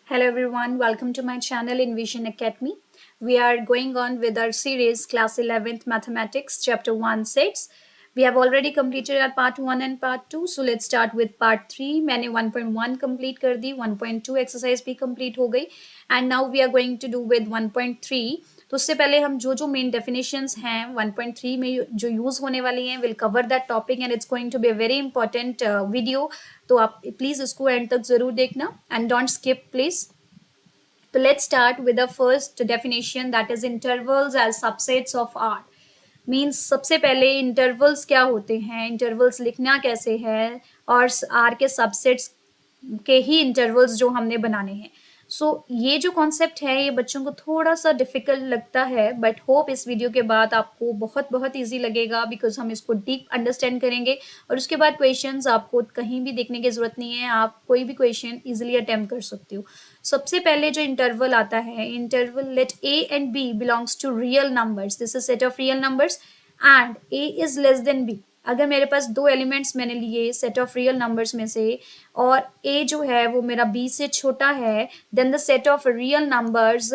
Hello everyone, welcome to my channel Envision Academy. We are going on with our series Class 11th Mathematics Chapter 1 6. We have already completed our part 1 and part 2. So let's start with part 3. मैंने 1.1 complete कर दी, 1.2 exercise भी complete हो गई and now we are going to do with 1.3. तो उससे पहले हम जो मेन डेफिनेशंस हैं 1.3 में जो यूज होने वाली हैं will cover that topic and it's going to be a very important video. तो आप प्लीज इसको एंड तक जरूर देखना and don't skip please. So let's start with the first definition, that is intervals as subsets of R. Means सबसे पहले intervals क्या होते हैं, इंटरवल्स लिखना कैसे है और R के सबसेट्स के ही इंटरवल्स जो हमने बनाने हैं. सो ये जो कॉन्सेप्ट है ये बच्चों को थोड़ा सा डिफिकल्ट लगता है, बट होप इस वीडियो के बाद आपको बहुत बहुत ईजी लगेगा बिकॉज हम इसको डीप अंडरस्टैंड करेंगे और उसके बाद क्वेश्चंस आपको कहीं भी देखने की जरूरत नहीं है, आप कोई भी क्वेश्चन इजीली अटेम्प्ट कर सकते हो. सबसे पहले जो इंटरवल आता है, interval let a and b belongs to real numbers, this is set of real numbers and a is less than b. अगर मेरे पास दो एलिमेंट्स मैंने लिए सेट ऑफ रियल नंबर्स में से और a जो है वो मेरा b से छोटा है, then the set of real numbers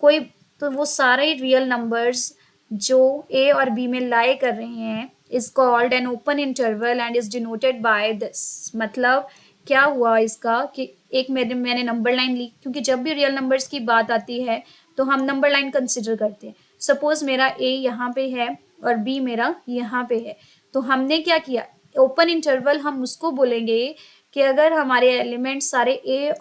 कोई तो वो सारे रियल नंबर्स जो a और b में लाई कर रहे हैं is called an open interval and is denoted by this. मतलब क्या हुआ इसका कि एक मैंने नंबर लाइन ली, क्योंकि जब भी रियल नंबर्स की बात आती है तो हम नंबर लाइन कंसिडर करते हैं. सपोज मेरा a यहाँ पे है और b मेरा यहाँ पे है, तो हमने क्या किया, ओपन इंटरवल हम उसको बोलेंगे कि अगर हमारे एलिमेंट सारे a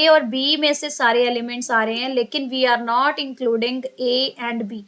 और b में से सारे एलिमेंट्स आ रहे हैं लेकिन we are not including a and b.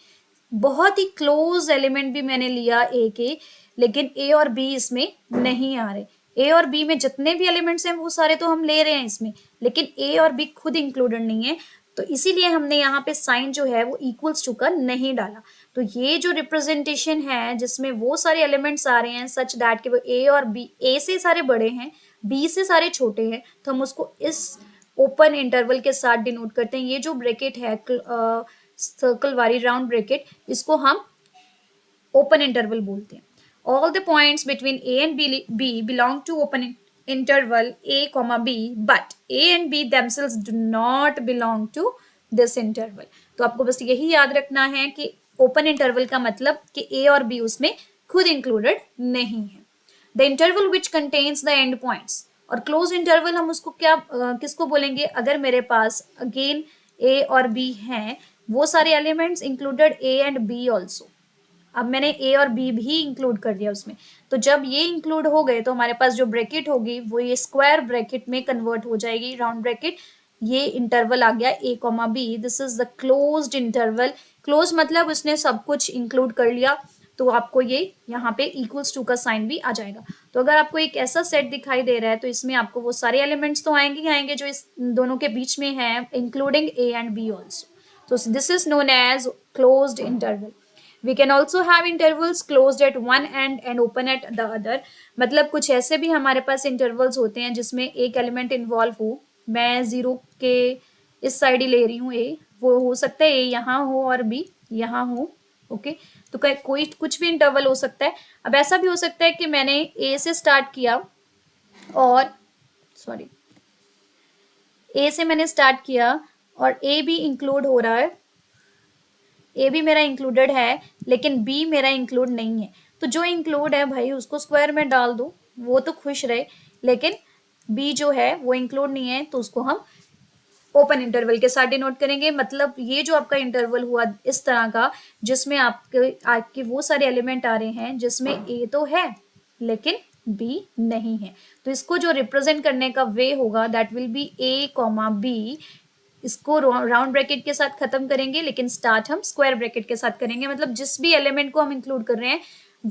बहुत ही क्लोज एलिमेंट भी मैंने लिया a के, लेकिन a और b इसमें नहीं आ रहे. a और b में जितने भी एलिमेंट्स हैं वो सारे तो हम ले रहे हैं इसमें, लेकिन a और b खुद इंक्लूडेड नहीं है, तो इसीलिए हमने यहाँ पे साइन जो है वो इक्वल्स टू का नहीं डाला. तो ये जो रिप्रेजेंटेशन है जिसमें वो सारे एलिमेंट्स आ रहे हैं सच दैट कि वो a और b, a से सारे बड़े हैं b से सारे छोटे हैं, तो हम उसको इस ओपन इंटरवल के साथ डिनोट करते हैं. ये जो ब्रैकेट है सर्कल वाली राउंड ब्रैकेट, इसको हम ओपन इंटरवल बोलते हैं. All the points between a and b belong to open interval a comma b, but a and b themselves do not belong to this interval. तो आपको बस यही याद रखना है कि ओपन इंटरवल का मतलब कि a और b उसमें खुद इंक्लूडेड नहीं है. The interval which contains the end points, और क्लोज इंटरवल हम उसको किसको बोलेंगे, अगर मेरे पास अगेन a और b हैं, वो सारे elements included a and b also. अब मैंने a और b भी इंक्लूड कर दिया उसमें, तो जब ये इंक्लूड हो गए तो हमारे पास जो ब्रैकेट होगी वो ये स्क्वायर ब्रैकेट में कन्वर्ट हो जाएगी, राउंड ब्रैकेट. ये इंटरवल आ गया a comma b, this is the closed interval. Close मतलब उसने सब कुछ इंक्लूड कर लिया, तो आपको ये यहाँ पे इक्वल्स टू का साइन भी आ जाएगा. तो अगर आपको एक ऐसा सेट दिखाई दे रहा है तो इसमें आपको वो सारे एलिमेंट्स तो आएंगे ही आएंगे जो इस दोनों के बीच में है, including a and b also. तो this is known as closed interval. We can also have intervals closed at one end and open at the other. मतलब कुछ ऐसे भी हमारे पास इंटरवल्स होते हैं जिसमें एक एलिमेंट इन्वॉल्व हो. मैं जीरो के इस साइड ही ले रही हूँ, ए वो हो सकता है ए यहाँ हो और बी यहाँ हो. ओके, तो कोई कुछ भी इंटरवल हो सकता है. अब ऐसा भी हो सकता है कि मैंने ए से स्टार्ट किया और ए से मैंने स्टार्ट किया और ए भी इंक्लूड हो रहा है, ए भी मेरा इंक्लूडेड है लेकिन बी मेरा इंक्लूड नहीं है. तो जो इंक्लूड है भाई उसको स्क्वायर में डाल दो, वो तो खुश रहे, लेकिन बी जो है वो इंक्लूड नहीं है तो उसको हम ओपन इंटरवल के साथ डिनोट करेंगे. मतलब ये जो आपका इंटरवल हुआ इस तरह का जिसमें आपके वो सारे एलिमेंट आ रहे हैं जिसमें ए तो है लेकिन बी नहीं है, तो इसको जो रिप्रेजेंट करने का वे होगा that will be A comma B. इसको राउंड ब्रैकेट के साथ खत्म करेंगे लेकिन स्टार्ट हम स्क्वायर ब्रैकेट के साथ करेंगे. मतलब जिस भी एलिमेंट को हम इंक्लूड कर रहे हैं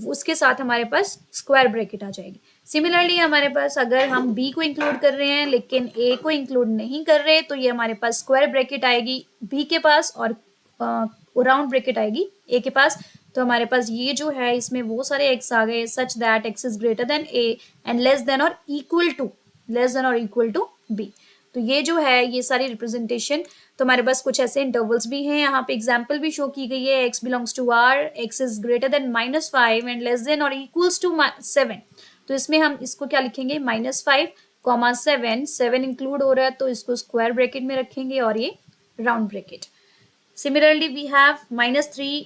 उसके साथ हमारे पास स्क्वायर ब्रैकेट आ जाएगी. सिमिलरली हमारे पास अगर हम b को इंक्लूड कर रहे हैं लेकिन a को इंक्लूड नहीं कर रहे तो ये हमारे पास स्क्वायर ब्रैकेट आएगी b के पास और राउंड ब्रैकेट आएगी a के पास. तो हमारे पास ये जो है इसमें वो सारे x आ गए सच that x is greater then a and less than और इक्वल टू b. तो ये जो है ये सारी रिप्रेजेंटेशन. तो हमारे पास कुछ ऐसे इंटरवल्स भी हैं, यहाँ पे एग्जांपल भी शो की गई है. x belongs to r, x is greater than -5 and less than और इक्वल्स टू 7. तो इसमें हम इसको क्या लिखेंगे, -5 कॉमा 7, 7 इंक्लूड हो रहा है तो इसको स्क्वायर ब्रैकेट में रखेंगे और ये round bracket. Similarly we have -3,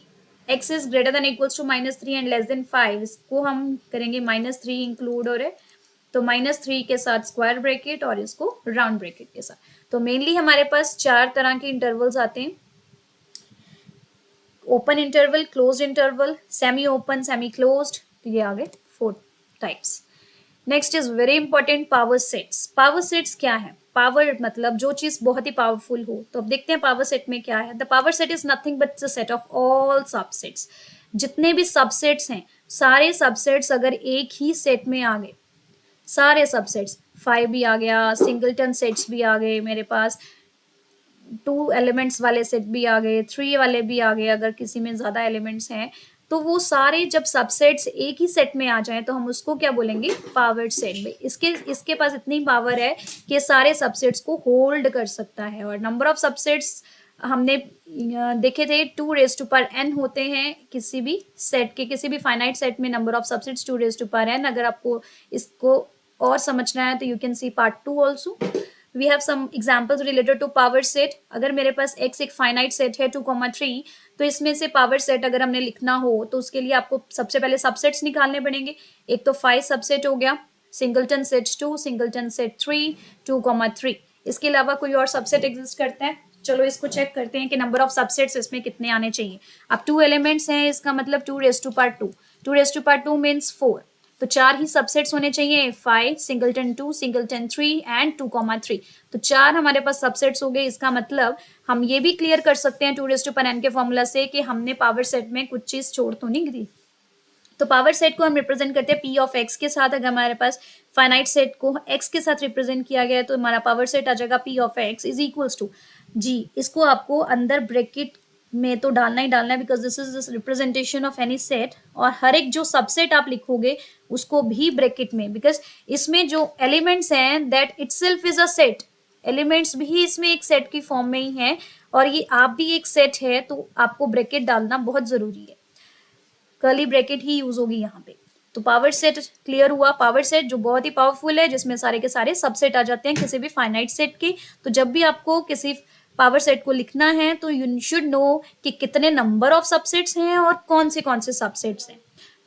x is greater than equals to -3 and less than 5, इसको हम करेंगे -3 इंक्लूड हो रहा है तो -3 के साथ स्क्वायर ब्रैकेट और इसको राउंड ब्रैकेट के साथ। तो मेनली हमारे पास 4 तरह के इंटरवल्स आते हैं, open interval, closed interval, semi open, semi closed, तो ये आ गए 4 types. Next is very important power sets. Power sets क्या है? पावर मतलब जो चीज बहुत ही पावरफुल हो। तो अब देखते हैं पावर सेट में क्या है। The power set is nothing but the set of all subsets. जितने भी सबसेट्स हैं, सारे सबसेट्स अगर एक ही सेट में आ गए, सारे सबसेट्स, 5 भी आ गया, सिंगलटन सेट्स भी आ गए मेरे पास, 2 एलिमेंट्स वाले सेट भी आ गए, 3 वाले भी आ गए, अगर किसी में ज्यादा एलिमेंट्स हैं तो वो सारे जब सबसेट्स एक ही सेट में आ जाएं तो हम उसको क्या बोलेंगे? Powered set. में इसके पास इतनी पावर है कि सारे सबसेट्स को होल्ड कर सकता है। और नंबर ऑफ सबसेट्स हमने देखे थे 2n होते हैं किसी भी सेट के, किसी भी फाइनाइट सेट में नंबर ऑफ सबसेट्स 2n। अगर आपको इसको और समझना है तो you can see part 2 also. We have some examples related to power set. अगर मेरे पास x एक फाइनाइट सेट है 2,3, तो इसमें से पावर सेट अगर हमने लिखना हो तो उसके लिए आपको सबसे पहले सबसेट्स निकालने पड़ेंगे। एक तो 5 सबसेट हो गया, सिंगलटन सेट 2, सिंगलटन सेट 3, 2,3। इसके अलावा कोई और सबसेट एग्जिस्ट करता है? चलो इसको चेक करते हैं कि नंबर ऑफ सबसेट्स इसमें कितने आने चाहिए। अब 2 एलिमेंट्स हैं, इसका मतलब 2 टू पावर 2 मीन्स 4, तो 4 ही सबसेट्स होने चाहिए, 5, सिंगलटन 2, सिंगलटन 3 एंड 2,3। तो 4 हमारे पास सबसेट्स हो गए। इसका मतलब हम ये भी क्लियर कर सकते हैं 2n के फॉर्मूला से कि हमने पावर सेट में कुछ चीज छोड़ तो नहीं दी। तो पावर सेट को हम रिप्रेजेंट करते हैं p ऑफ x के साथ। अगर हमारे पास फाइनाइट सेट को x के साथ रिप्रेजेंट किया गया है तो हमारा पावर सेट आ जाएगा p of x is equals to G. इसको आपको अंदर ब्रैकेट में तो डालना ही डालना है because this is representation of any set. और हर एक जो सबसेट आप लिखोगे उसको भी ब्रैकेट में, बिकॉज इसमें जो एलिमेंट्स हैं that itself is a set. Elements भी इसमें एक सेट की फॉर्म में ही है और ये आप भी एक सेट है, तो आपको ब्रैकेट डालना बहुत जरूरी है। कर्ली ब्रैकेट ही यूज होगी यहाँ पे। तो पावर सेट क्लियर हुआ। पावर सेट जो बहुत ही पावरफुल है, जिसमें सारे के सारे सबसेट आ जाते हैं किसी भी फाइनाइट सेट के। तो जब भी आपको किसी पावर सेट को लिखना है तो यू शुड नो कि कितने नंबर ऑफ सबसेट्स हैं और कौन से सबसेट्स हैं।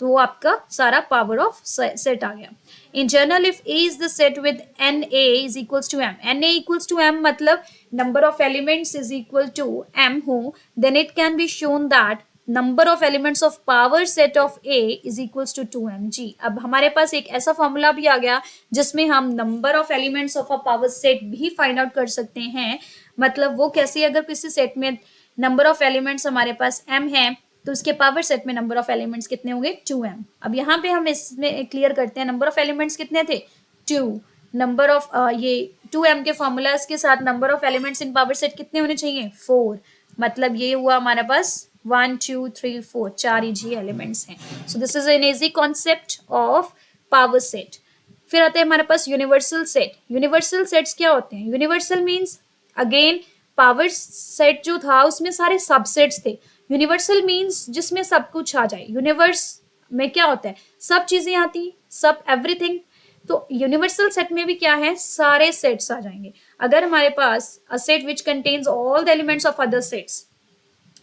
तो वो आपका सारा पावर ऑफ सेट आ गया। In general if A is the set with NA is equals to M, NA equals to M मतलब number of elements is equal to M हो, then it can be shown that number of elements of power set of A is equals to 2M। जी, अब हमारे पास एक ऐसा formula भी आ गया जिसमें हम number of elements of a power set भी फाइंड आउट कर सकते हैं। मतलब वो कैसे? अगर किसी सेट में नंबर ऑफ एलिमेंट्स हमारे पास M है तो उसके पावर सेट में नंबर ऑफ एलिमेंट्स कितने होंगे? 2m। अब यहाँ पे हम इसमें क्लियर करते हैं नंबर ऑफ एलिमेंट्स कितने थे? 2। नंबर ऑफ ये 2m के फॉर्मूला के साथ number of elements in power set कितने होने चाहिए? 4। मतलब ये हुआ हमारे पास 1 2 3 4 4 ही जी एलिमेंट्स हैं। सो this is an easy concept of power set. फिर आते हैं हमारे पास यूनिवर्सल सेट। यूनिवर्सल सेट्स क्या होते हैं? Universal means again power set जो था उसमें सारे सबसेट्स थे। यूनिवर्सल मीन्स जिसमें सब कुछ आ जाए। यूनिवर्स में क्या होता है? सब चीजें आती, सब एवरीथिंग। तो यूनिवर्सल सेट में भी क्या है? सारे सेट्स आ जाएंगे। अगर हमारे पास a set which contains all the elements of other sets,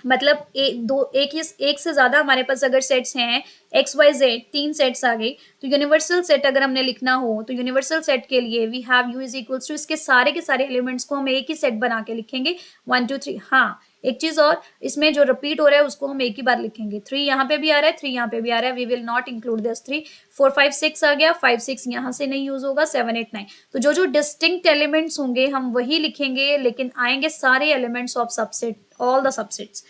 मतलब एक से ज्यादा हमारे पास अगर सेट्स हैं XYZ 3 सेट्स आ गए, तो यूनिवर्सल सेट अगर हमने लिखना हो तो यूनिवर्सल सेट के लिए we have U is equals to इसके सारे के सारे एलिमेंट्स को हम एक ही सेट बना के लिखेंगे 1 2 3। हाँ, एक चीज और, इसमें जो रिपीट हो रहा है उसको हम एक ही बार लिखेंगे। 3 यहाँ पे भी आ रहा है, 3 यहाँ पे भी आ रहा है, we will not include this 3। 4 5 6 आ गया, 5 6 यहाँ से नहीं यूज होगा, 7 8 9। तो जो जो डिस्टिंक्ट एलिमेंट्स होंगे हम वही लिखेंगे, लेकिन आएंगे सारे elements of subset, all the subsets.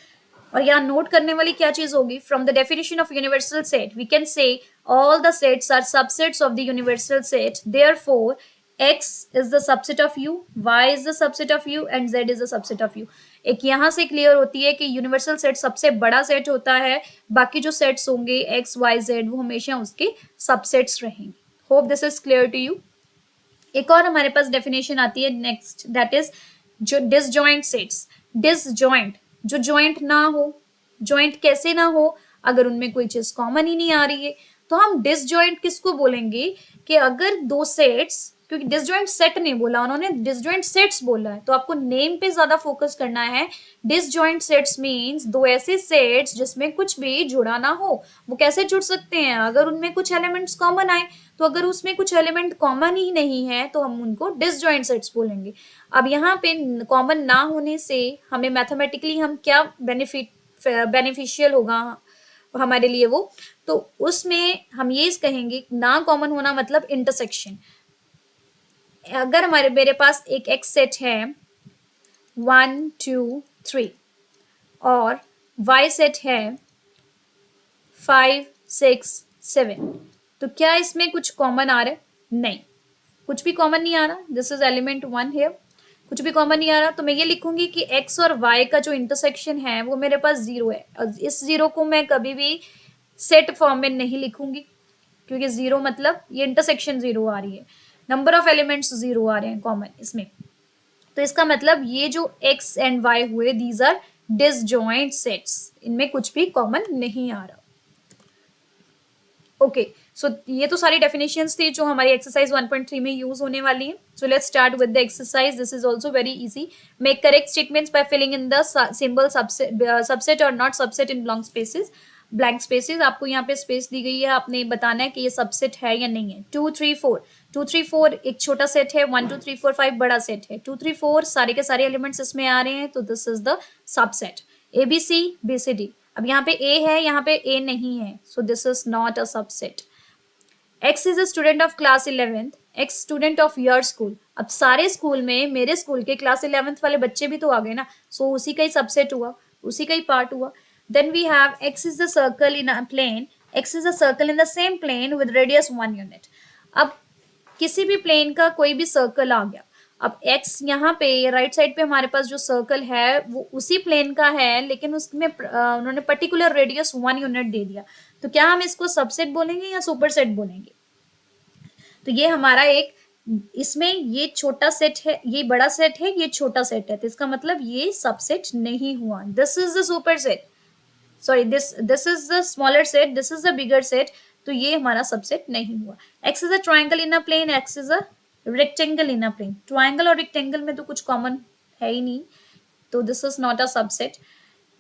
और यहाँ नोट करने वाली क्या चीज होगी? From the definition of universal set we can say all the sets are subsets of the universal set, therefore X is the subset of U, Y is the subset of U and Z is the subset of U। एक यहाँ से clear होती है कि universal set सबसे बड़ा set होता है, बाकी जो सेट्स होंगे X Y Z वो हमेशा उसके सबसेट्स रहेंगे। Hope this is clear to you. एक और हमारे पास डेफिनेशन आती है नेक्स्ट, दैट इज जो डिसजॉइंट सेट्स। डिसजॉइंट जो जॉइंट ना हो। जॉइंट कैसे ना हो? अगर उनमें कोई चीज कॉमन ही नहीं आ रही है। तो हम डिसजॉइंट किसको बोलेंगे? कि अगर दो सेट्स, क्योंकि डिसजॉइंट सेट नहीं बोला उन्होंने, डिसजॉइंट सेट्स बोला है, तो आपको नेम पे ज्यादा फोकस करना है। डिसजॉइंट सेट्स मींस दो ऐसे सेट्स जिसमें कुछ भी जुड़ा ना हो। वो कैसे जुड़ सकते हैं? अगर उनमें कुछ एलिमेंट्स कॉमन आए, तो अगर उसमें कुछ एलिमेंट कॉमन ही नहीं है तो हम उनको डिसजॉइंट सेट्स बोलेंगे। अब यहाँ पे कॉमन ना होने से हमें मैथमेटिकली हम क्या बेनिफिशियल होगा हमारे लिए वो, तो उसमें हम ये कहेंगे ना कॉमन होना मतलब इंटरसेक्शन। अगर मेरे पास एक एक्स सेट है 1 2 3 और वाई सेट है 5 6 7, तो क्या इसमें कुछ कॉमन आ रहा है? नहीं, कुछ भी कॉमन नहीं आ रहा। दिस इज एलिमेंट 1 हियर, कुछ भी कॉमन नहीं आ रहा, तो मैं ये लिखूंगी कि x और y का जो इंटरसेक्शन है वो मेरे पास 0 है। और इस 0 को मैं कभी भी सेट फॉर्म में नहीं लिखूंगी, क्योंकि 0 मतलब ये इंटरसेक्शन 0 आ रही है, नंबर ऑफ एलिमेंट्स 0 आ रहे हैं कॉमन इसमें। तो इसका मतलब ये जो x एंड y हुए, दीज आर डिसजॉइंट सेट्स, इनमें कुछ भी कॉमन नहीं आ रहा। ओके, सो ये तो सारी डेफिनेशंस थी जो हमारी एक्सरसाइज 1.3 में यूज होने वाली है। So let's start with the exercise. This is also very easy. Make correct statements by filling in the symbol subset और not subset in blank spaces. आपको यहाँ पे स्पेस दी गई है, आपने बताना है कि ये सबसेट है या नहीं है। 2 3 4, 2 3 4 एक छोटा सेट है, 1 2 3 4 5 बड़ा सेट है। 2 3 4 सारे के सारे एलिमेंट्स इसमें आ रहे हैं, तो this is the subset. ABC BCD, अब यहाँ पे A है, यहाँ पे A नहीं है, so this is not a subset. X is a student of class 11th, X student of your school। अब सारे स्कूल में मेरे स्कूल के क्लास 11th वाले बच्चे भी तो आ गए ना, सो उसी का ही सबसेट हुआ, उसी का ही पार्ट हुआ। Then we have X is the circle in a plane, X is a circle in the same plane with radius 1 unit। अब किसी भी प्लेन का कोई भी सर्कल आ गया, अब x यहाँ पे राइट साइड पे हमारे पास जो सर्कल है वो उसी प्लेन का है, लेकिन उसमें उन्होंने पर्टिकुलर रेडियस 1 यूनिट दे दिया, तो क्या हम इसको सबसेट बोलेंगे या सुपरसेट बोलेंगे? तो ये हमारा एक, इसमें ये छोटा सेट है, ये बड़ा सेट है, ये छोटा सेट है, तो इसका मतलब ये सबसेट नहीं हुआ। This is the superset, sorry this is the smaller set, this is the bigger set, तो ये हमारा सबसेट नहीं हुआ। X is a triangle in a plane, X is a rectangle in a plane. Triangle और rectangle में तो कुछ common है ही नहीं, तो this is not a subset.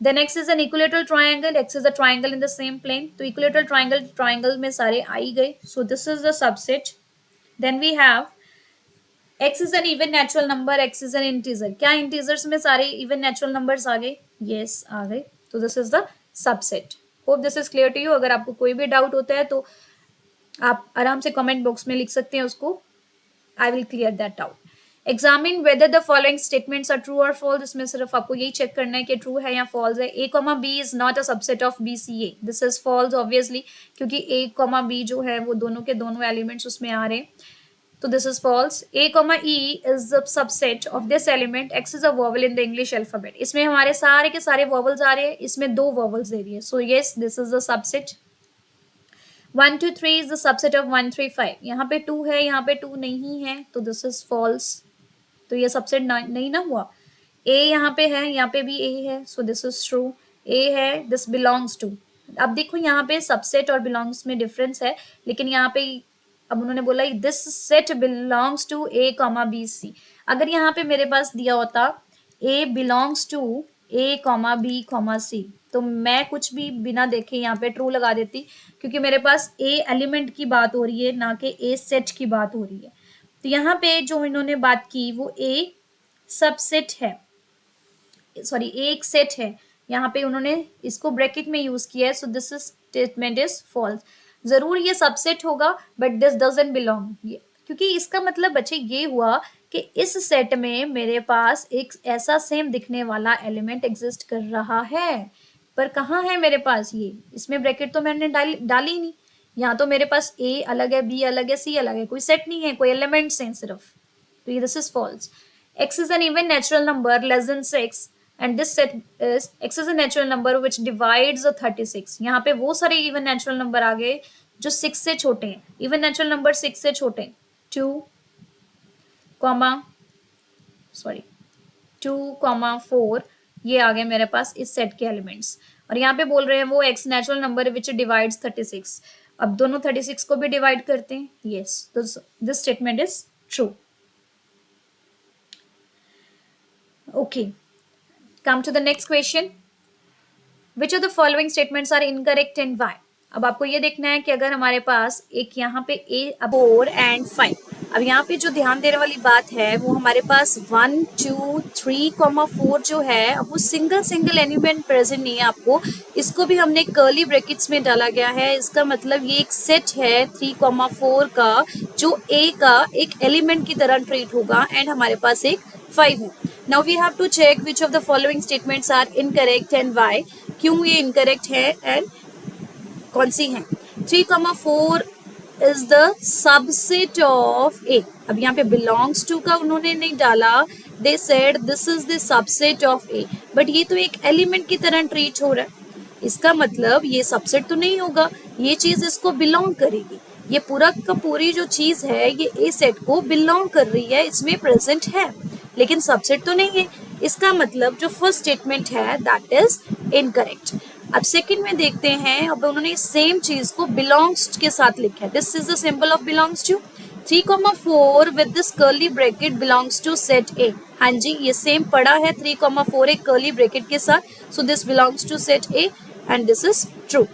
Then X is an equilateral triangle, X is a triangle in the same plane, तो equilateral triangle में सारे आ ही गए, so this is the subset. Then we have x is an even natural number, x is an integer। क्या integers में सारे even natural numbers आ गए? यस आ गए, तो this is the subset. Hope this is clear to you. अगर आपको कोई भी डाउट होता है तो आप आराम से कमेंट बॉक्स में लिख सकते हैं उसको, I will clear that doubt. Examine whether the following statements are true और फॉल्स, इसमें सिर्फ आपको यही चेक करना है कि ट्रू है या फॉल्स है। a, b is not a subset of b c a, this is false obviously, क्योंकि a, b जो है वो दोनों के दोनों एलिमेंट्स उसमें आ रहे हैं, तो this is false। A, E is the subset of this element, X is a vowel in the English alphabet। इसमें हमारे सारे के सारे vowels आ रहे हैं, इसमें दो vowels दे रही है, so yes this is the subset। 1 2 3 is the subset of 1 3 5, यहाँ पे 2 है, यहाँ पे 2 नहीं है, तो this is false, तो ये सबसेट नहीं ना हुआ। A यहाँ पे है, यहाँ पे भी A है, so this is true। A है, this belongs to। अब देखो यहाँ पे सबसेट और belongs में डिफरेंस है, लेकिन यहाँ पे अब उन्होंने बोला this set belongs to A, B, C। अगर यहाँ पे मेरे पास दिया होता A belongs to A, B, C, तो मैं कुछ भी बिना देखे यहाँ पे ट्रू लगा देती, क्योंकि मेरे पास A एलिमेंट की बात हो रही है, ना कि A सेट की बात हो रही है। तो यहाँ पे जो इन्होंने बात की वो A सबसेट है, सॉरी A एक सेट है, यहाँ पे उन्होंने इसको ब्रैकेट में यूज किया है, so this statement is false. जरूर ये सबसेट होगा बट दिस डजंट बिलोंग, क्योंकि इसका मतलब बच्चे ये हुआ कि इस सेट में मेरे पास एक ऐसा सेम दिखने वाला एलिमेंट एग्जिस्ट कर रहा है, पर कहाँ है मेरे पास ये, इसमें ब्रैकेट तो मैंने डाली नहीं, यहाँ तो मेरे पास A अलग है, B अलग है, C अलग है, कोई सेट नहीं है, कोई एलिमेंट्स हैं सिर्फ, तो ये this is false. X is an even natural number less than 6 and this set is x is a natural number which divides the 36। यहाँ पे वो सारे इवन नेचुरल नंबर आ गए जो 6 से छोटे हैं, इवन नेचुरल नंबर 6 से छोटे हैं, 2 4 ये आ गए मेरे पास इस सेट के एलिमेंट्स, और यहाँ पे बोल रहे हैं वो x natural number which divides 36। अब दोनों 36 को भी डिवाइड करते हैं, यस, तो this statement is true. Okay, come to the next question. Which of the following statements are incorrect and why? अब आपको ये देखना है कि अगर हमारे पास एक यहाँ पे ए 4 एंड 5, अब यहाँ पे जो ध्यान देने वाली बात है वो हमारे पास 1 2 3, 4 जो है अब वो सिंगल एलिमेंट प्रेजेंट नहीं है. आपको इसको भी हमने कर्ली ब्रैकेट्स में डाला गया है. इसका मतलब ये एक सेट है 3, 4 का जो ए का एक एलिमेंट की तरह ट्रीट होगा एंड हमारे पास एक 5 है. Now we have to check which of the following statements are incorrect and why. क्यों ये incorrect है and कौन सी है. 3, 4 is the subset of A. अब यहाँ पे belongs to का उन्होंने नहीं डाला. They said this is the subset of A. But ये तो एक element की तरह treat हो रहा है. इसका मतलब ये subset तो नहीं होगा. ये चीज इसको belong करेगी. ये पूरा का पूरी जो चीज है ये A set को belong कर रही है. इसमें present है लेकिन सबसेट तो नहीं है. इसका मतलब जो फर्स्ट स्टेटमेंट है दैट इज इनकरेक्ट. अब सेकंड में देखते हैं. अब उन्होंने सेम चीज को बिलोंग्स के साथ लिखा है. This is the symbol of belongs to. 3, 4 with this curly bracket belongs to set A. हाँ जी, ये सेम पड़ा है 3, 4 एक कर्ली ब्रैकेट के साथ. So this belongs to set A and this is true.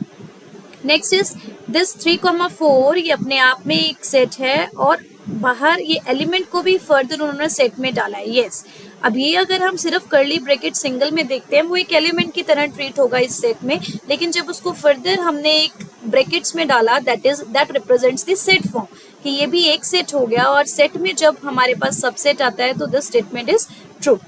Next is this 3, 4 ये अपने आप में एक सेट है और बाहर ये एलिमेंट को भी फर्दर उन्होंने सेट में डाला है. यस, अब ये अगर हम सिर्फ कर्ली ब्रैकेट सिंगल में देखते हैं वो एक एलिमेंट की तरह ट्रीट होगा इस सेट में. लेकिन जब उसको फर्दर हमने एक ब्रैकेट्स में डाला that represents the set form कि ये भी एक सेट हो गया. और सेट में जब हमारे पास सबसेट आता है तो this statement is true.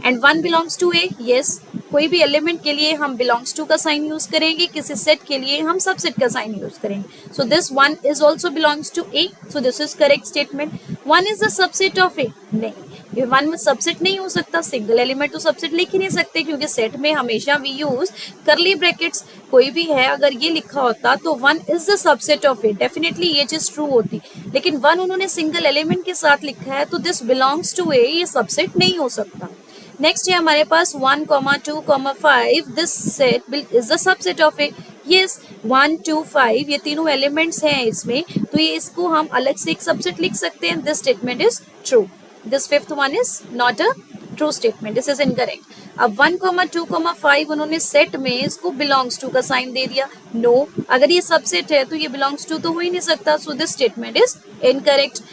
And 1 belongs to A. Yes, कोई भी एलिमेंट के लिए हम बिलोंग्स टू का साइन यूज करेंगे. किसी सेट के लिए हम सबसेट का साइन यूज करेंगे. So this 1 is also belongs to A. So this is correct statement. 1 is the subset of A. नहीं, ये 1 में सबसेट नहीं हो सकता. सिंगल एलिमेंट तो सबसेट लिख ही नहीं सकते क्योंकि सेट में हमेशा वी यूज कर्ली ब्रैकेट्स. कोई भी है अगर ये लिखा होता तो 1 is the subset of A, definitely ये चीज ट्रू होती. लेकिन 1 उन्होंने सिंगल एलिमेंट के साथ लिखा है तो दिस बिलोंग्स टू ए, ये सबसेट नहीं हो सकता. नेक्स्ट है हमारे पास 1, 2, 5. This set is the subset of A. Yes, 1, 2, 5 ये तीनों एलिमेंट्स हैं इसमें तो ये इसको हम अलग से एक सबसेट लिख सकते हैं. This statement is true. This fifth one is not a true statement. This is incorrect. अब 1, 2, 5 उन्होंने सेट में इसको बिलोंग्स टू का साइन दे दिया. नो, अगर ये सबसेट है तो ये बिलोंग्स टू तो हो ही नहीं सकता. So this statement is incorrect.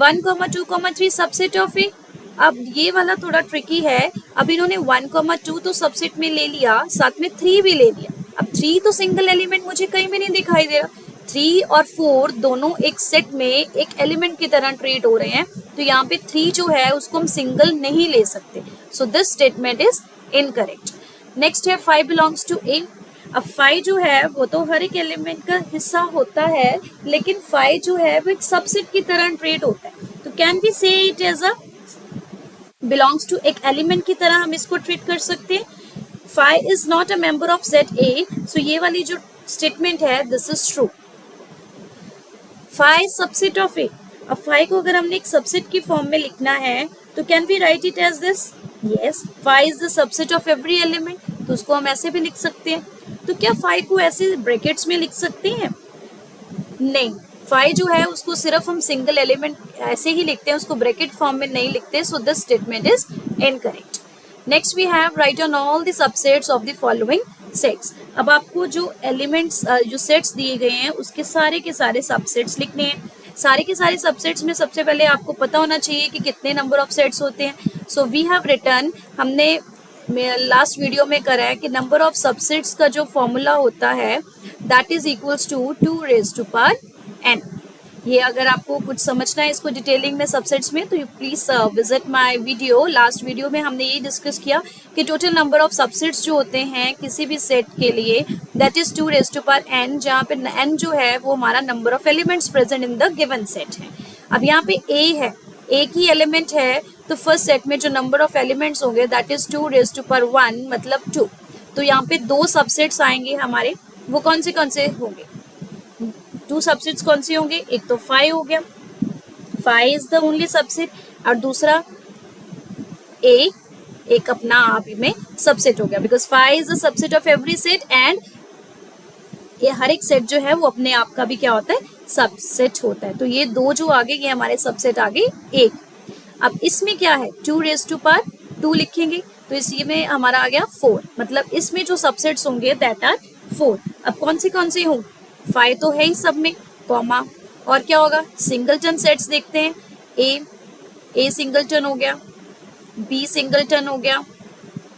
1, 2, 3 subset of A. अब ये वाला थोड़ा ट्रिकी है. अब इन्होंने 1, 2 तो सबसेट में ले लिया, साथ में 3 भी ले लिया. अब 3 तो सिंगल एलिमेंट मुझे कहीं भी नहीं दिखाई दे रहा. 3 और 4 दोनों एक सेट में एक एलिमेंट की तरह ट्रीट हो रहे हैं तो यहाँ पे 3 जो है उसको हम सिंगल नहीं ले सकते. सो this statement is incorrect. Next है 5 बिलोंग्स टू ए. अब 5 जो है वो तो हर एक एलिमेंट का हिस्सा होता है लेकिन 5 जो है वो एक सबसेट की तरह ट्रीट होता है. तो can we say it as a belongs to, एक एलिमेंट की तरह हम इसको ट्रीट कर सकते हैं. 5 is not a member of set A. So ये वाली जो स्टेटमेंट है this is true. 5 subset of A. अब 5 को अगर हमने एक सबसेट की फॉर्म में लिखना है तो can we write it as this. Yes, 5 is the subset of every element. तो उसको हम ऐसे भी लिख सकते हैं. तो क्या 5 को ऐसे ब्रैकेट्स में लिख सकते हैं? नहीं, 5 जो है उसको सिर्फ हम सिंगल एलिमेंट ऐसे ही लिखते हैं, उसको ब्रैकेट फॉर्म में नहीं लिखते. So this statement is incorrect. Next we have write on all the subsets of the following sets. अब आपको जो एलिमेंट्स जो सेट्स दिए गए हैं उसके सारे के सारे सबसेट्स लिखने हैं. सारे के सारे सबसेट्स में सबसे पहले आपको पता होना चाहिए कि कितने नंबर ऑफ सेट्स होते हैं. सो वी हैव रिटन, हमने लास्ट वीडियो में करा है कि नंबर ऑफ सबसेट्स का जो फॉर्मूला होता है that is equals to 2 raised to power n. ये अगर आपको कुछ समझना है इसको डिटेलिंग में सबसेट्स में तो you please visit my video. Last video में हमने ये डिस्कस किया कि टोटल नंबर ऑफ सबसेट्स जो होते हैं किसी भी सेट के लिए that is 2 raised to power n, जहाँ पे n जो है वो हमारा number of elements present in the given set है. अब यहाँ पे a है, एक ही एलिमेंट है तो फर्स्ट सेट में जो नंबर ऑफ एलिमेंट्स होंगे that is 2 raised to power 1 मतलब 2. तो यहाँ पे 2 सबसेट्स आएंगे हमारे. वो कौन से होंगे? 2 सबसेट्स कौन से होंगे? एक तो 5 हो गया, 5 इज द ओनली सबसेट, और दूसरा a एक अपना आप में सबसेट हो गया because 5 is the subset of every set and ये हर एक सेट जो है वो अपने आप का भी क्या होता है? सबसेट होता है। तो ये दो जो आगे ये हमारे सबसेट आगे एक। अब इसमें क्या है 2 रेज टू पावर 2 लिखेंगे तो इसी में हमारा आ गया 4, मतलब इसमें जो सबसेट्स होंगे दैट आर 4। अब कौन से हों 5 तो है ही सब में, कॉमा और क्या होगा सिंगलटन सेट्स देखते हैं। ए सिंगलटन हो गया, बी सिंगलटन हो गया,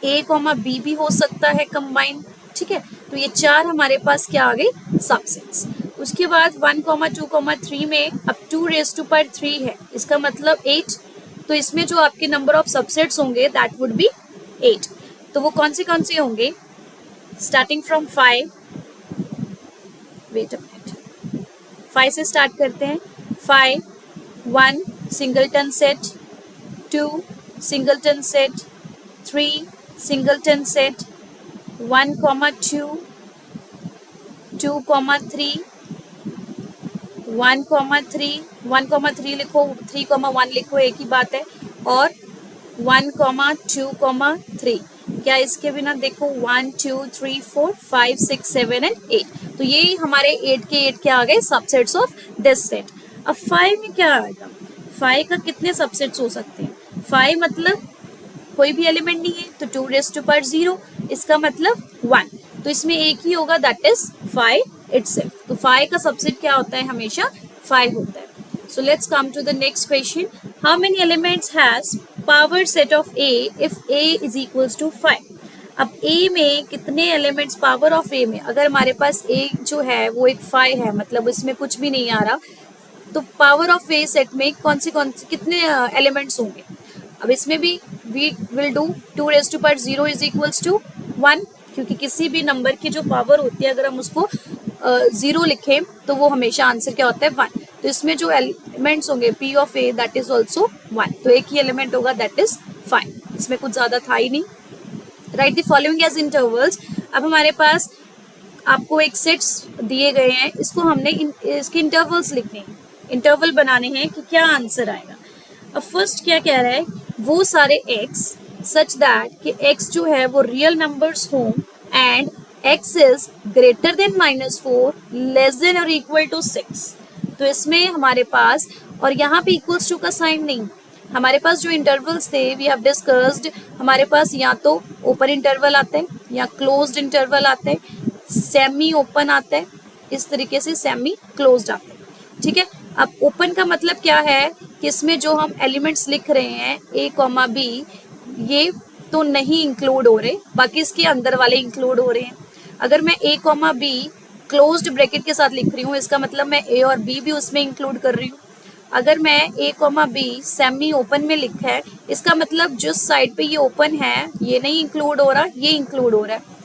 ए कॉमा बी भी हो सकता है कंबाइन, ठीक है। तो ये 4 हमारे पास क्या आ गए सबसेट्स। उसके बाद 1 2 3 में अब 2 रेज टू पावर 3 है, इसका मतलब 8। तो इसमें जो आपके नंबर ऑफ सबसेट्स होंगे दैट वुड बी 8। तो वो कौन से होंगे starting from 5, wait a minute, 5 से स्टार्ट करते हैं। 5 1 singleton set, 2 singleton set, 3 singleton set, 1 2 2 3 1 3 1 3 लिखो, 3 1 लिखो, एक ही बात है। और 1 2 3, क्या इसके बिना देखो 1 2 3 4 5 6 7 एंड 8। तो ये हमारे 8 के 8 क्या आ गए सबसेट्स ऑफ दिस सेट। अब 5 में क्या आएगा, 5 का कितने सबसेट्स हो सकते हैं, 5 मतलब कोई भी एलिमेंट नहीं है तो 2 रेज टू पावर 0, इसका मतलब 1। तो इसमें एक ही होगा दैट इज 5 इटसेल्फ। तो 5 का सबसेट क्या होता है हमेशा 5 होता है। So let's come to the next question. How many elements has power set of A if A is equals to 5? अब A में कितने एलिमेंट्स पावर ऑफ A में, अगर हमारे पास A जो है वो एक 5 है, मतलब इसमें कुछ भी नहीं आ रहा, तो पावर ऑफ A सेट में कौन से कितने एलिमेंट्स होंगे। अब इसमें भी we will do 2 raise to power 0 is equals to 1, क्योंकि किसी भी नंबर की जो पावर होती है अगर हम उसको 0 लिखें तो वो हमेशा आंसर क्या होता है 1। तो इसमें जो एलिमेंट्स होंगे P of A that is also 1, तो एक ही एलिमेंट होगा दैट इज 5। इसमें कुछ ज्यादा था ही नहीं। Write the following as intervals. अब हमारे पास आपको एक सेट्स दिए गए हैं, इसको हमने इसके इंटरवल्स लिखने हैं, इंटरवल बनाने हैं कि क्या आंसर आएगा। अब फर्स्ट क्या कह रहा है, वो सारे x सच दैट कि x जो है वो रियल नंबर्स हों and x is greater then -4 less than और इक्वल टू 6। तो इसमें हमारे पास, और यहाँ पे इक्वल्स टू का साइन नहीं, हमारे पास जो इंटरवल्स थे वी हैव डिस्कस्ड, हमारे पास या तो ओपन इंटरवल आता है या क्लोज्ड इंटरवल आता है, सेमी ओपन आता है, इस तरीके से सेमी क्लोज्ड आता है, ठीक है। अब ओपन का मतलब क्या है कि इसमें जो हम एलिमेंट्स लिख रहे हैं A कॉमा B ये तो नहीं इंक्लूड हो रहे, बाकी इसके अंदर वाले इंक्लूड हो रहे हैं। अगर मैं A comma B closed bracket के साथ लिख रही हूँ इसका मतलब मैं A और B भी उसमें इंक्लूड कर रही हूँ। अगर मैं A comma B semi open में लिखा है इसका मतलब जिस साइड पे ये ओपन है ये नहीं इंक्लूड हो रहा, ये इंक्लूड हो रहा है।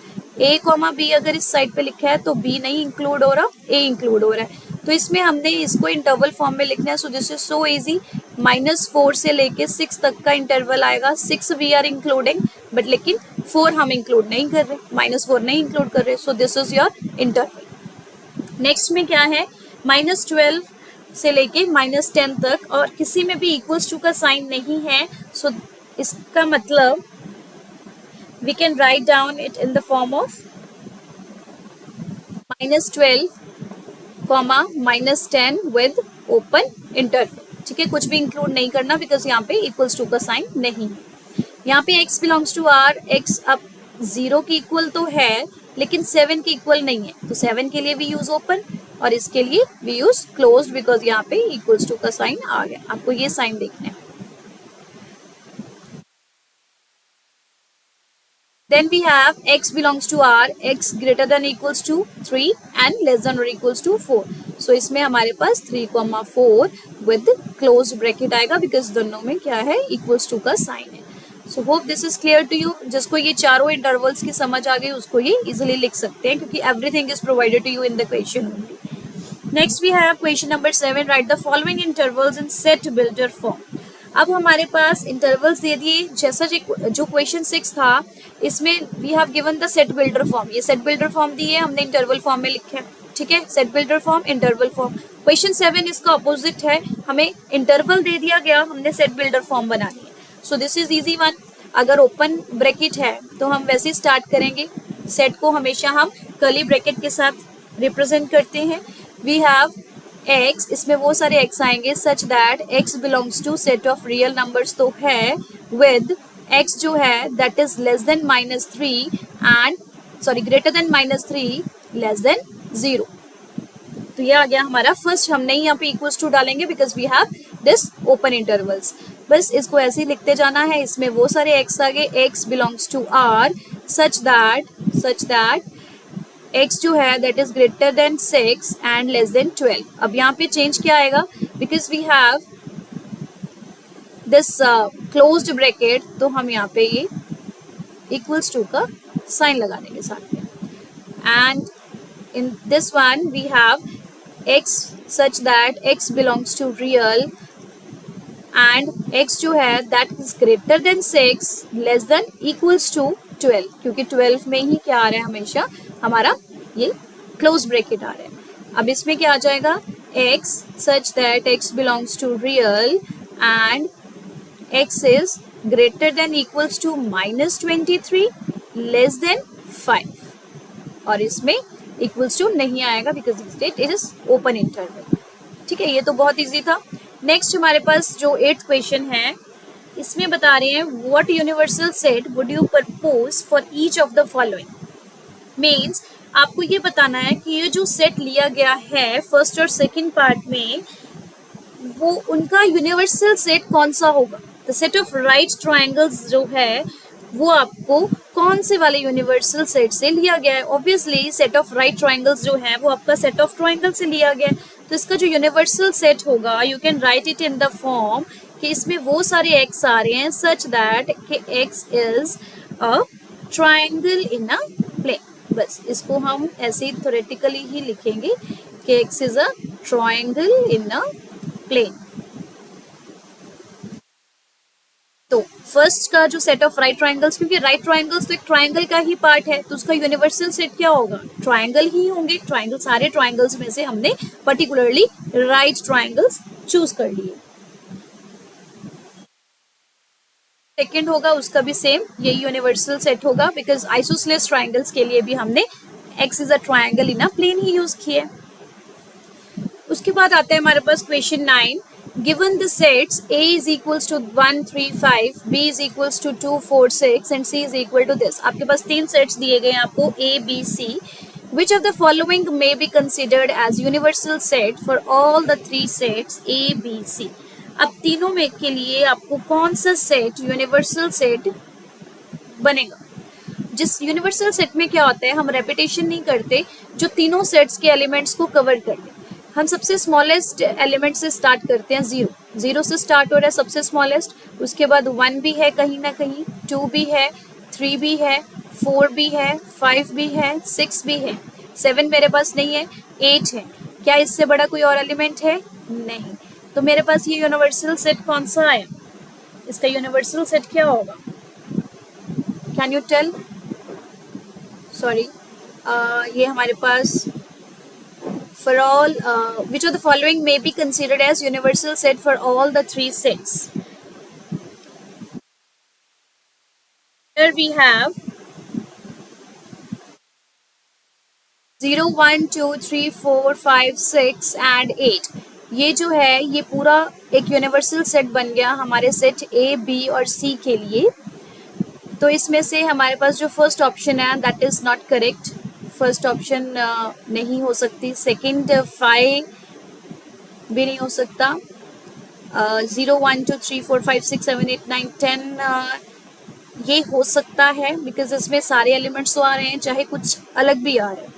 A कॉमा B अगर इस साइड पे लिखा है तो B नहीं इंक्लूड हो रहा, A इंक्लूड हो रहा है। तो इसमें हमने इसको इंटरवल फॉर्म में लिखना है। So this is so easy, -4 से लेके 6 तक का इंटरवल आएगा। 6 वी आर इंक्लूडिंग बट लेकिन 4 हम इंक्लूड नहीं कर रहे, -4 नहीं इंक्लूड कर रहे। सो this is your interval. Next में क्या है -12 से लेके -10 तक और किसी में भी इक्वल्स टू का साइन नहीं है। सो इसका मतलब we can write down it in the form of -12 comma -10 with open interval, ठीक है। कुछ भी इंक्लूड नहीं करना बिकॉज यहाँ पे इक्वल्स टू का साइन नहीं है। यहाँ पे x belongs to r, x अब 0 की इक्वल तो है लेकिन 7 की इक्वल नहीं है, तो 7 के लिए भी यूज ओपन और इसके लिए भी यूज क्लोज्ड बिकॉज यहाँ पे इक्वल्स टू का साइन आ गया। आपको ये साइन देखना है। Then we have x belongs to r, x greater than equals to 3 and less than or equals to 4. So इसमें हमारे पास 3,4 with closed bracket आएगा because दोनों में क्या है equals to का sign है। So hope this is clear to you. जिसको ये चारों intervals की समझ आ गई उसको ये easily लिख सकते हैं क्योंकि everything is provided to you in the question only. Next we have question number 7. Write the following intervals in set builder form. अब हमारे पास इंटरवल्स दे दिए, जैसा जो क्वेश्चन 6 था इसमें we have given the set builder form. ये set builder form दी है, हमने इंटरवल फॉर्म में लिखा है, ठीक है। Set builder form, interval form. Question 7 इसका अपोजिट है, हमें इंटरवल दे दिया गया, हमने सेट बिल्डर फॉर्म बनानी है। So this is easy one. अगर ओपन ब्रैकेट है तो हम वैसे स्टार्ट करेंगे, सेट को हमेशा हम कर्ली ब्रैकेट के साथ रिप्रेजेंट करते हैं। वी हैव x, इसमें वो सारे x आएंगे such that x belongs to set of real numbers तो है विद x जो है that is less than -3 and sorry greater than -3 less than 0। तो ये आ गया हमारा फर्स्ट, हम नहीं यहाँ पे इक्वल्स टू डालेंगे because we have this open intervals. बस इसको ऐसे ही लिखते जाना है, इसमें वो सारे x आ गए, x belongs to r such that x जो है that is greater than 6 and less than 12। अब यहाँ पे चेंज क्या आएगा because we have this closed bracket, तो हम यहाँ पे ये इक्वल्स टू का साइन लगा देंगे साथ में। And in this one we have x such that x belongs to real and x जो है that is greater than 6 less than equals to 12, क्योंकि 12 में ही क्या आ रहा है हमेशा हमारा ये क्लोज ब्रैकेट आ रहा है। अब इसमें क्या आ जाएगा x such that x belongs to real and x is greater than equals to -23 less than 5, और इसमें इक्वल्स टू नहीं आएगा because it is open interval. ठीक है, ये तो बहुत इजी था। नेक्स्ट हमारे पास जो 8th क्वेश्चन है, इसमें बता रहे हैं what universal set would you propose for each of the following. Means आपको ये बताना है कि ये जो सेट लिया गया है फर्स्ट और सेकंड पार्ट में, वो उनका यूनिवर्सल सेट कौन सा होगा। The set of right triangles जो है वो आपको कौन से वाले यूनिवर्सल सेट से लिया गया है। Obviously set of right triangles जो है वो आपका सेट ऑफ ट्राइंगल से लिया गया है, तो इसका जो यूनिवर्सल सेट होगा you can write it in the form कि इसमें वो सारे एक्स आ रहे हैं सच दैट कि X is a triangle in a plane. बस इसको हम ऐसे ही थ्योरेटिकली ही लिखेंगे कि X is a triangle in a plane. तो फर्स्ट का जो सेट ऑफ राइट ट्राइंगल्स, क्योंकि राइट ट्राइंगल्स तो एक ट्राइंगल का ही पार्ट है, तो उसका यूनिवर्सल सेट क्या होगा, ट्राइंगल ही होंगे। ट्राइंगल, सारे ट्राइंगल्स में से हमने पर्टिकुलरली राइट ट्राइंगल्स चूज कर लिए। सेकंड होगा उसका भी सेम यही यूनिवर्सल सेट होगा बिकॉज आइसोसेलेस ट्राइंगल्स के लिए भी हमने X is a triangle in a plane ही यूज किए। उसके बाद आता है हमारे पास question 9। Given the sets A is equals to 1, 3, 5, B is equals to 2, 4, 6 and C is equal to this। आपके पास 3 सेट्स दिए गए हैं आपको A, B, C। Which of the following may be considered as universal set for all the 3 sets A, B, C। अब तीनों में के लिए आपको कौन सा सेट यूनिवर्सल सेट बनेगा। जिस यूनिवर्सल सेट में क्या होता है, हम रेपिटेशन नहीं करते, जो तीनों सेट्स के एलिमेंट्स को कवर कर ले। हम सबसे स्मॉलेस्ट एलिमेंट से स्टार्ट करते हैं, 0 से स्टार्ट हो रहा है सबसे स्मॉलेस्ट, उसके बाद 1 भी है कहीं ना कहीं, 2 भी है, 3 भी है, 4 भी है, 5 भी है, 6 भी है, 7 मेरे पास नहीं है, 8 है। क्या इससे बड़ा कोई और एलिमेंट है? नहीं। तो मेरे पास ये यूनिवर्सल सेट कौन सा है, इसका यूनिवर्सल सेट क्या होगा, कैन यू टेल? सॉरी, ये हमारे पास for all which of the following may be considered as universal set for all the 3 sets। Here we have 0, 1, 2, 3, 4, 5, 6 and 8। ये जो है ये पूरा एक यूनिवर्सल सेट बन गया हमारे सेट A, B और C के लिए। तो इसमें से हमारे पास जो फर्स्ट ऑप्शन है that is not correct, first option नहीं हो सकती, सेकंड 5 भी नहीं हो सकता, 0, 1, 2, 3, 4, 5, 6, 7, 8, 9, 10 ये हो सकता है बिकॉज इसमें सारे एलिमेंट्स तो आ रहे हैं, चाहे कुछ अलग भी आ रहे हैं।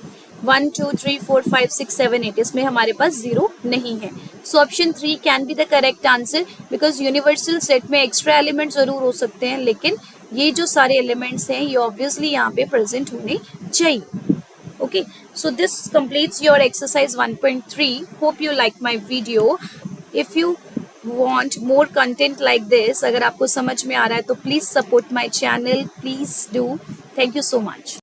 1, 2, 3, 4, 5, 6, 7, 8 इसमें हमारे पास 0 नहीं है। So option 3 can be the correct answer because universal set में एक्स्ट्रा एलिमेंट जरूर हो सकते हैं, लेकिन ये जो सारे एलिमेंट्स हैं ये ऑब्वियसली यहाँ पे प्रेजेंट होने चाहिए। Okay, so this completes your exercise 1.3. Hope you like my video. If you want more content like this, अगर आपको समझ में आ रहा है तो please support my channel. Please do. Thank you so much.